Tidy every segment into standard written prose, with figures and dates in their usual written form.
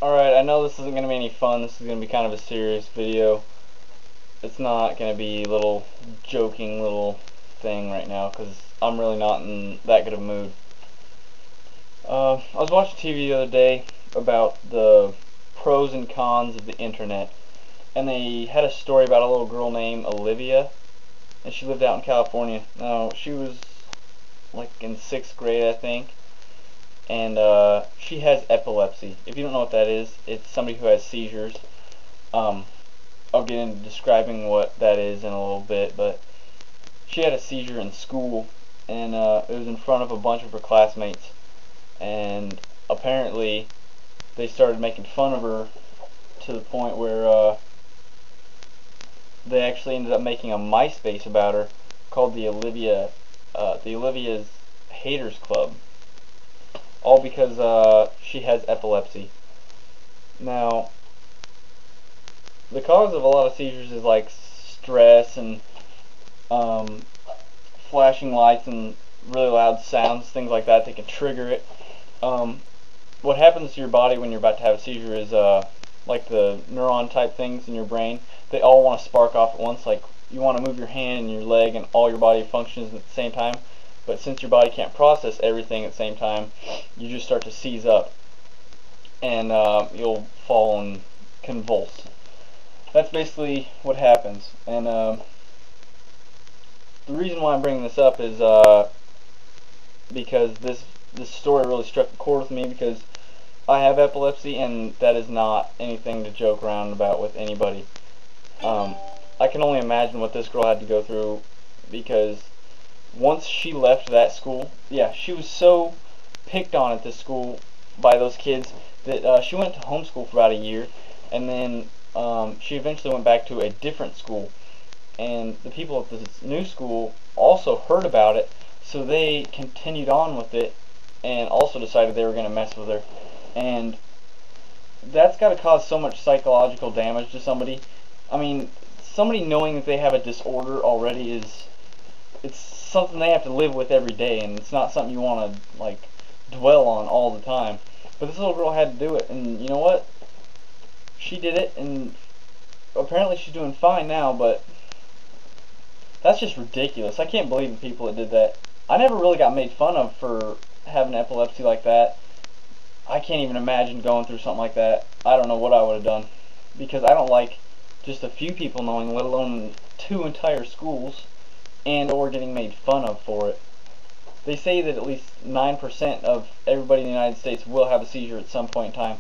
Alright, I know this isn't going to be any fun. This is going to be kind of a serious video. It's not going to be a little joking little thing right now because I'm really not in that good of a mood. I was watching TV the other day about the pros and cons of the internet, and they had a story about a little girl named Olivia, and she lived out in California. Now, she was like in 6th grade, I think, and she has epilepsy. If you don't know what that is, it's somebody who has seizures. I'll get into describing what that is in a little bit, but she had a seizure in school, and it was in front of a bunch of her classmates, and apparently they started making fun of her to the point where they actually ended up making a MySpace about her called the Olivia's Haters Club, all because she has epilepsy. Now, the cause of a lot of seizures is like stress and flashing lights and really loud sounds, things like that. They can trigger it. What happens to your body when you're about to have a seizure is like the neuron type things in your brain, they all want to spark off at once. Like you want to move your hand and your leg and all your body functions at the same time, but since your body can't process everything at the same time, you just start to seize up, and you'll fall and convulse. That's basically what happens. And the reason why I'm bringing this up is because this story really struck a chord with me, because I have epilepsy, and that is not anything to joke around about with anybody. I can only imagine what this girl had to go through, because once she left that school, yeah, she was so picked on at this school by those kids that she went to homeschool for about a year, and then she eventually went back to a different school, and the people at this new school also heard about it, so they continued on with it and also decided they were going to mess with her. And that's got to cause so much psychological damage to somebody. I mean, somebody knowing that they have a disorder already it's something they have to live with every day, and it's not something you want to like dwell on all the time. But this little girl had to do it, and you know what? She did it, and apparently she's doing fine now, but that's just ridiculous. I can't believe the people that did that. I never really got made fun of for having epilepsy like that. I can't even imagine going through something like that. I don't know what I would have done, because I don't like just a few people knowing, let alone 2 entire schools, and or getting made fun of for it. They say that at least 9% of everybody in the United States will have a seizure at some point in time.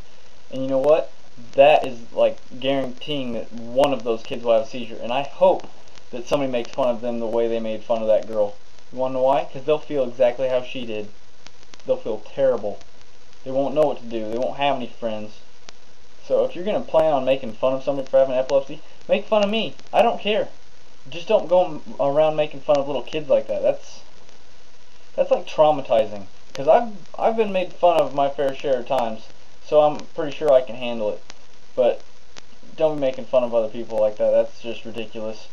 And you know what? That is like guaranteeing that one of those kids will have a seizure. And I hope that somebody makes fun of them the way they made fun of that girl. You want to know why? Because they'll feel exactly how she did. They'll feel terrible. They won't know what to do. They won't have any friends. So if you're going to plan on making fun of somebody for having epilepsy, make fun of me. I don't care. Just don't go around making fun of little kids like that. That's like traumatizing. Because I've been made fun of my fair share of times, so I'm pretty sure I can handle it. But don't be making fun of other people like that. That's just ridiculous.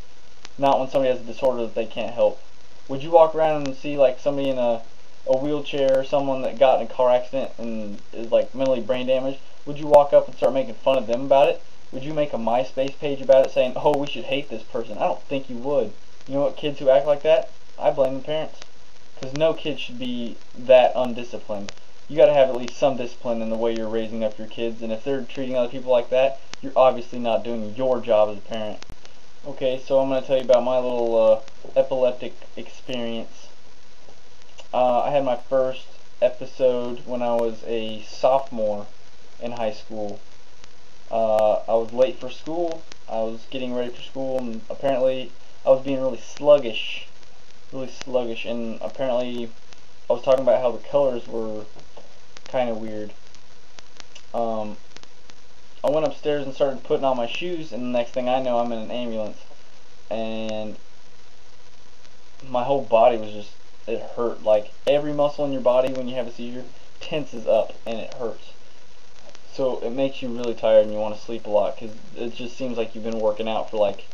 Not when somebody has a disorder that they can't help. Would you walk around and see like somebody in a wheelchair, or someone that got in a car accident and is like mentally brain damaged? Would you walk up and start making fun of them about it? Would you make a MySpace page about it saying, oh, we should hate this person? I don't think you would. You know what, kids who act like that, I blame the parents. Because no kid should be that undisciplined. You got to have at least some discipline in the way you're raising up your kids, and if they're treating other people like that, you're obviously not doing your job as a parent. Okay, so I'm going to tell you about my little epileptic experience. I had my first episode when I was a sophomore in high school. I was late for school. I was getting ready for school, and apparently I was being really sluggish, and apparently I was talking about how the colors were kind of weird. I went upstairs and started putting on my shoes, and the next thing I know, I'm in an ambulance, and my whole body was just, it hurt. Like every muscle in your body when you have a seizure tenses up and it hurts. So it makes you really tired and you want to sleep a lot, because it just seems like you've been working out for like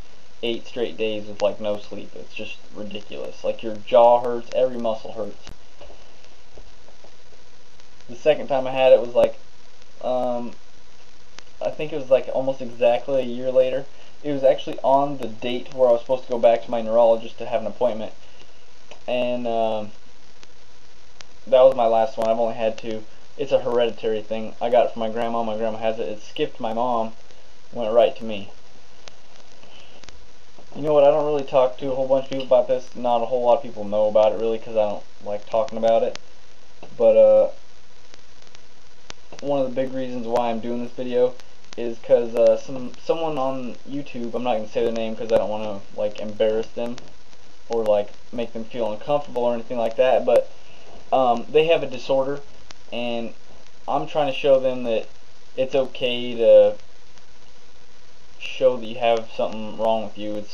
8 straight days with like no sleep. It's just ridiculous. Like your jaw hurts, every muscle hurts. The second time I had it was like think it was like almost exactly a year later. It was actually on the date where I was supposed to go back to my neurologist to have an appointment, and that was my last one. I've only had two. It's a hereditary thing. I got it from my grandma. My grandma has it. It skipped my mom, went right to me. You know what? I don't really talk to a whole bunch of people about this. Not a whole lot of people know about it really, because I don't like talking about it. But one of the big reasons why I'm doing this video is because someone on YouTube, I'm not gonna say their name because I don't want to like embarrass them or like make them feel uncomfortable or anything like that, but they have a disorder, and I'm trying to show them that it's okay to show that you have something wrong with you.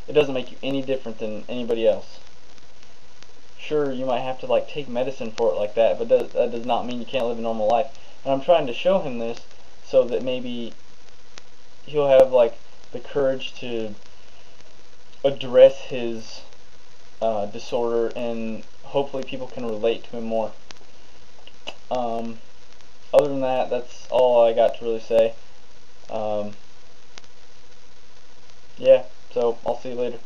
It doesn't make you any different than anybody else. Sure, you might have to like take medicine for it like that, but that does not mean you can't live a normal life. And I'm trying to show him this so that maybe he'll have like the courage to address his disorder, and hopefully people can relate to him more. Other than that, that's all I got to really say. Yeah, so I'll see you later.